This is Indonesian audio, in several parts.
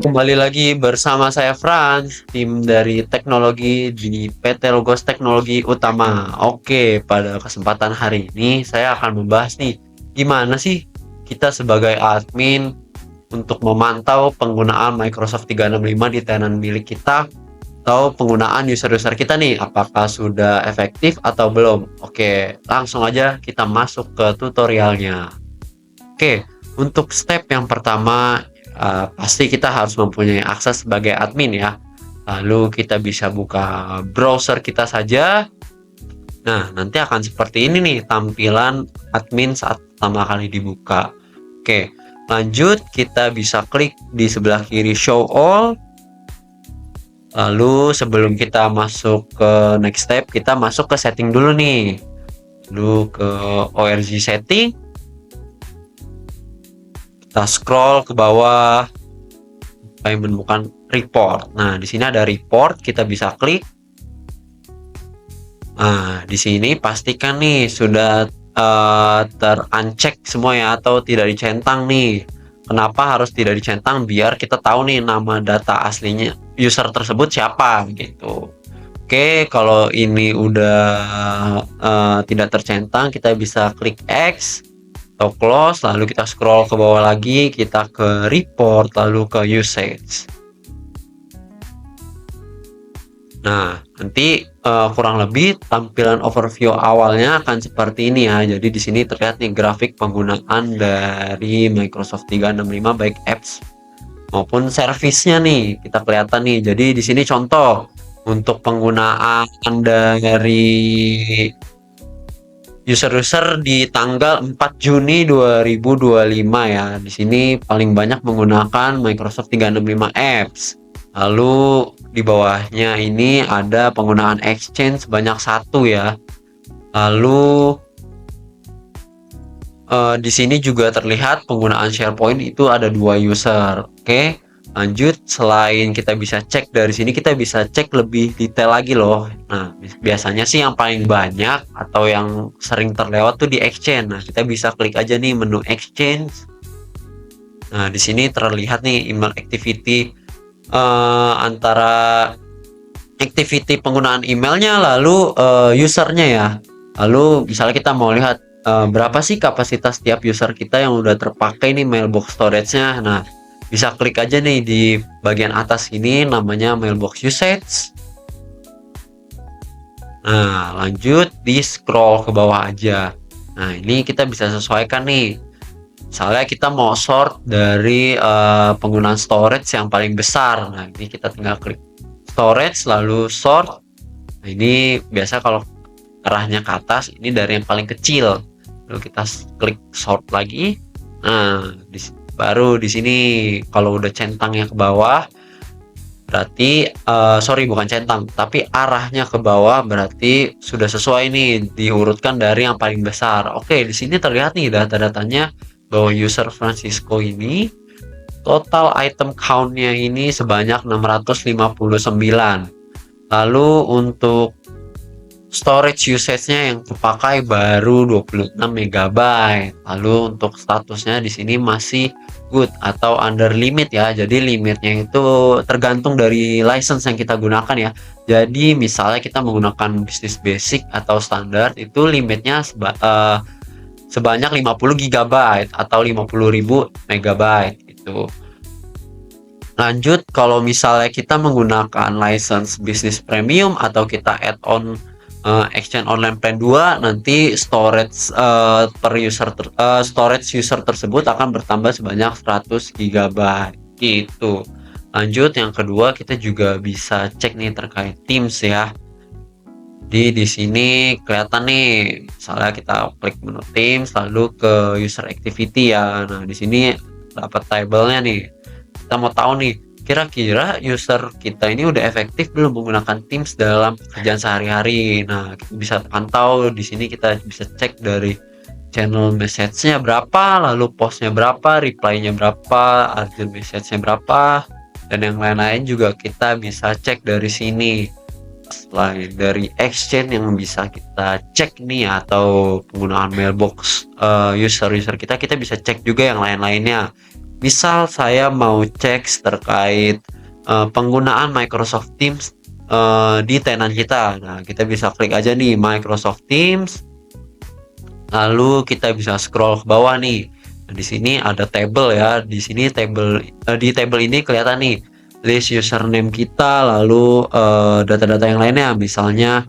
kembali lagi bersama saya Frans, tim dari teknologi di PT Logos Teknologi Utama. Oke, pada kesempatan hari ini saya akan membahas nih, gimana sih kita sebagai admin untuk memantau penggunaan Microsoft 365 di tenan milik kita atau penggunaan user-user kita nih, apakah sudah efektif atau belum. Oke, langsung aja kita masuk ke tutorialnya. Oke, untuk step yang pertama, pasti kita harus mempunyai akses sebagai admin ya. Lalu kita bisa buka browser kita saja. Nah, nanti akan seperti ini nih tampilan admin saat pertama kali dibuka. Oke, lanjut kita bisa klik di sebelah kiri show all. Lalu sebelum kita masuk ke next step, kita masuk ke setting dulu nih. Lalu ke ORG setting. Kita scroll ke bawah sampai menemukan report. Nah, di sini ada report, kita bisa klik. Nah, di sini pastikan nih sudah ter-uncheck semua ya, atau tidak dicentang nih. Kenapa harus tidak dicentang? Biar kita tahu nih nama data aslinya user tersebut siapa gitu. Oke, kalau ini udah tidak tercentang, kita bisa klik X atau close, lalu kita scroll ke bawah lagi, kita ke report, lalu ke usage. Nah, nanti kurang lebih tampilan overview awalnya akan seperti ini ya. Jadi di sini terlihat nih grafik penggunaan dari Microsoft 365 baik apps maupun servisnya nih, kita kelihatan nih. Jadi di sini contoh untuk penggunaan dari user-user di tanggal 4 Juni 2025 ya. Di sini paling banyak menggunakan Microsoft 365 apps. Lalu di bawahnya ini ada penggunaan Exchange sebanyak 1 ya. Lalu di sini juga terlihat penggunaan SharePoint itu ada 2 user. Oke. Lanjut, selain kita bisa cek dari sini, kita bisa cek lebih detail lagi loh. Nah, biasanya sih yang paling banyak atau yang sering terlewat tuh di Exchange. Nah, kita bisa klik aja nih menu Exchange. Nah, di sini terlihat nih email activity antara activity penggunaan emailnya lalu usernya ya. Lalu misalnya kita mau lihat berapa sih kapasitas tiap user kita yang udah terpakai nih mailbox storage-nya. Nah, bisa klik aja nih di bagian atas ini namanya mailbox usage. Nah, lanjut di scroll ke bawah aja. Nah, ini kita bisa sesuaikan nih. Misalnya kita mau sort dari penggunaan storage yang paling besar. Nah, ini kita tinggal klik storage lalu sort. Nah, ini biasa kalau arahnya ke atas, ini dari yang paling kecil. Lalu kita klik sort lagi. Nah, baru di sini kalau udah centangnya ke bawah berarti sorry, bukan centang tapi arahnya ke bawah berarti sudah sesuai nih, diurutkan dari yang paling besar. Oke, di sini terlihat nih data-datanya bahwa user Francisco ini total item count-nya ini sebanyak 659. Lalu untuk storage usage-nya yang terpakai baru 26 MB. Lalu untuk statusnya di sini masih good atau under limit ya. Jadi limitnya itu tergantung dari license yang kita gunakan ya. Jadi misalnya kita menggunakan business basic atau standar, itu limitnya sebanyak 50 GB atau 50.000 MB gitu. Lanjut, kalau misalnya kita menggunakan license business premium atau kita add on Exchange Online Plan 2, nanti storage per user storage user tersebut akan bertambah sebanyak 100 GB gitu. Lanjut, yang kedua kita juga bisa cek nih terkait Teams ya. Di sini kelihatan nih, misalnya kita klik menu Teams lalu ke user activity ya. Nah, di sini dapat tabelnya nih. Kita mau tahu nih, kira-kira user kita ini udah efektif belum menggunakan Teams dalam pekerjaan sehari-hari. Nah, kita bisa pantau di sini, kita bisa cek dari channel message-nya berapa, lalu post-nya berapa, reply-nya berapa, urgent message-nya berapa, dan yang lain-lain juga kita bisa cek dari sini. Selain dari Exchange yang bisa kita cek nih atau penggunaan mailbox user-user kita bisa cek juga yang lain-lainnya. Misal saya mau cek terkait penggunaan Microsoft Teams di tenan kita. Nah, kita bisa klik aja nih Microsoft Teams, lalu kita bisa scroll ke bawah nih. Nah, di sini ada table ya. Di sini di table ini kelihatan nih list username kita, lalu data-data yang lainnya, misalnya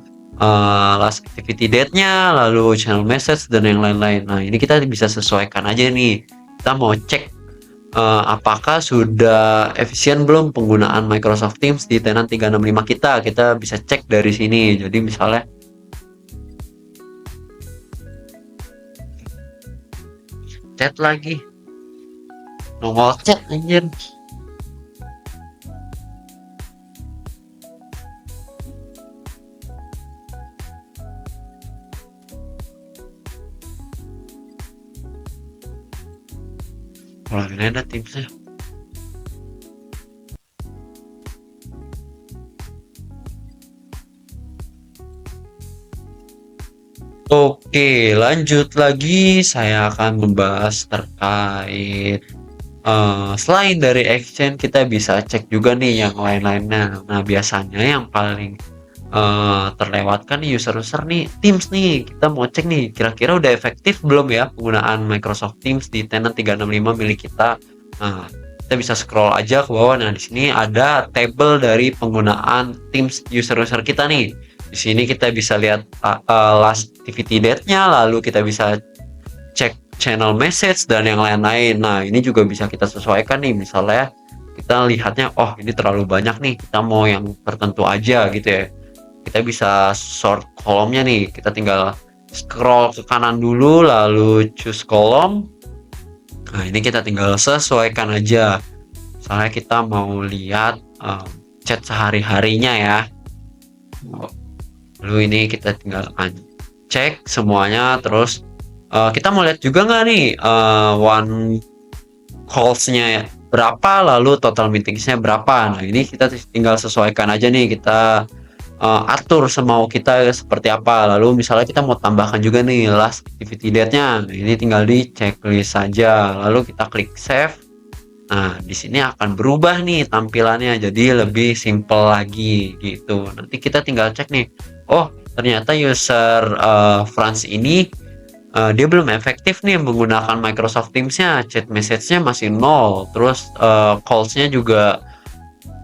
last activity date-nya, lalu channel message dan yang lain-lain. Nah, ini kita bisa sesuaikan aja nih. Kita mau cek apakah sudah efisien belum penggunaan Microsoft Teams di tenan 365 kita. Kita bisa cek dari sini. Jadi misalnya chat lagi, nongol chat anjir. Kalau ini ada Teamsnya. Oke, lanjut lagi. Saya akan membahas terkait selain dari Exchange, kita bisa cek juga nih yang lain-lainnya. Nah, biasanya yang paling terlewatkan nih user-user nih Teams nih. Kita mau cek nih kira-kira udah efektif belum ya penggunaan Microsoft Teams di tenant 365 milik kita. Nah, kita bisa scroll aja ke bawah. Nah, di sini ada table dari penggunaan Teams user-user kita nih. Di sini kita bisa lihat last activity date-nya, lalu kita bisa cek channel message dan yang lain-lain. Nah, ini juga bisa kita sesuaikan nih. Misalnya kita lihatnya, oh ini terlalu banyak nih, kita mau yang tertentu aja gitu ya. Kita bisa sort kolomnya nih. Kita tinggal scroll ke kanan dulu, lalu choose kolom. Nah, ini kita tinggal sesuaikan aja. Misalnya kita mau lihat chat sehari-harinya ya. Lalu ini kita tinggal cek semuanya, terus kita mau lihat juga nggak nih one calls-nya ya berapa, lalu total meetingsnya berapa. Nah, ini kita tinggal sesuaikan aja nih, kita atur semau kita seperti apa. Lalu misalnya kita mau tambahkan juga nih last activity date-nya. Nah, ini tinggal di checklist saja, lalu kita klik save. Nah, di sini akan berubah nih tampilannya jadi lebih simple lagi gitu. Nanti kita tinggal cek nih, oh ternyata user France ini dia belum efektif nih menggunakan Microsoft Teams-nya, chat message-nya masih nol, terus calls-nya juga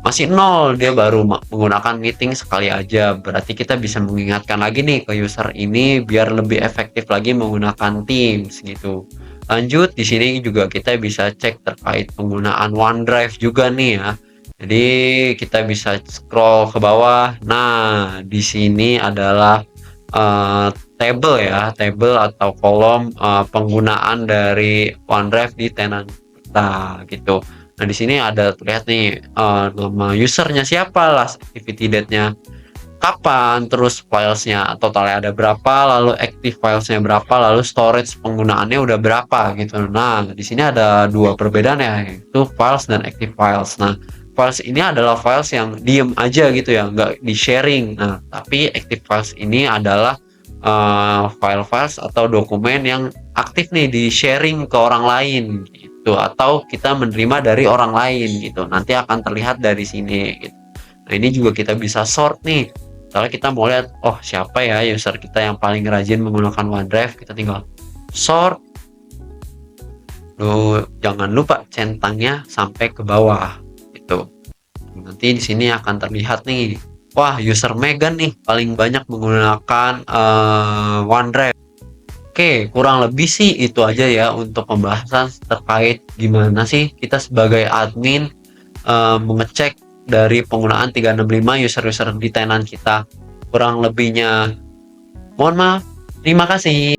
masih nol, dia baru menggunakan meeting sekali aja. Berarti kita bisa mengingatkan lagi nih ke user ini biar lebih efektif lagi menggunakan Teams gitu. Lanjut, di sini juga kita bisa cek terkait penggunaan OneDrive juga nih ya. Jadi kita bisa scroll ke bawah. Nah, di sini adalah uh, table ya, table atau kolom penggunaan dari OneDrive di tenan kita gitu. Nah, di sini ada terlihat nih nama usernya siapa, last activity date-nya kapan, terus filesnya totalnya ada berapa, lalu active filesnya berapa, lalu storage penggunaannya udah berapa gitu. Nah, di sini ada dua perbedaan ya, yaitu files dan active files. Nah, files ini adalah files yang diem aja gitu ya, nggak di sharing. Nah, tapi active files ini adalah file-files atau dokumen yang aktif nih di sharing ke orang lain gitu, atau kita menerima dari orang lain gitu. Nanti akan terlihat dari sini gitu. Nah, ini juga kita bisa sort nih. Misalnya kita mau lihat, oh siapa ya user kita yang paling rajin menggunakan OneDrive, kita tinggal sort. Loh, jangan lupa centangnya sampai ke bawah gitu. Nanti di sini akan terlihat nih, wah user Megan nih paling banyak menggunakan OneDrive. Oke, kurang lebih sih itu aja ya untuk pembahasan terkait gimana sih kita sebagai admin mengecek dari penggunaan 365 user-user di tenan kita. Kurang lebihnya mohon maaf. Terima kasih.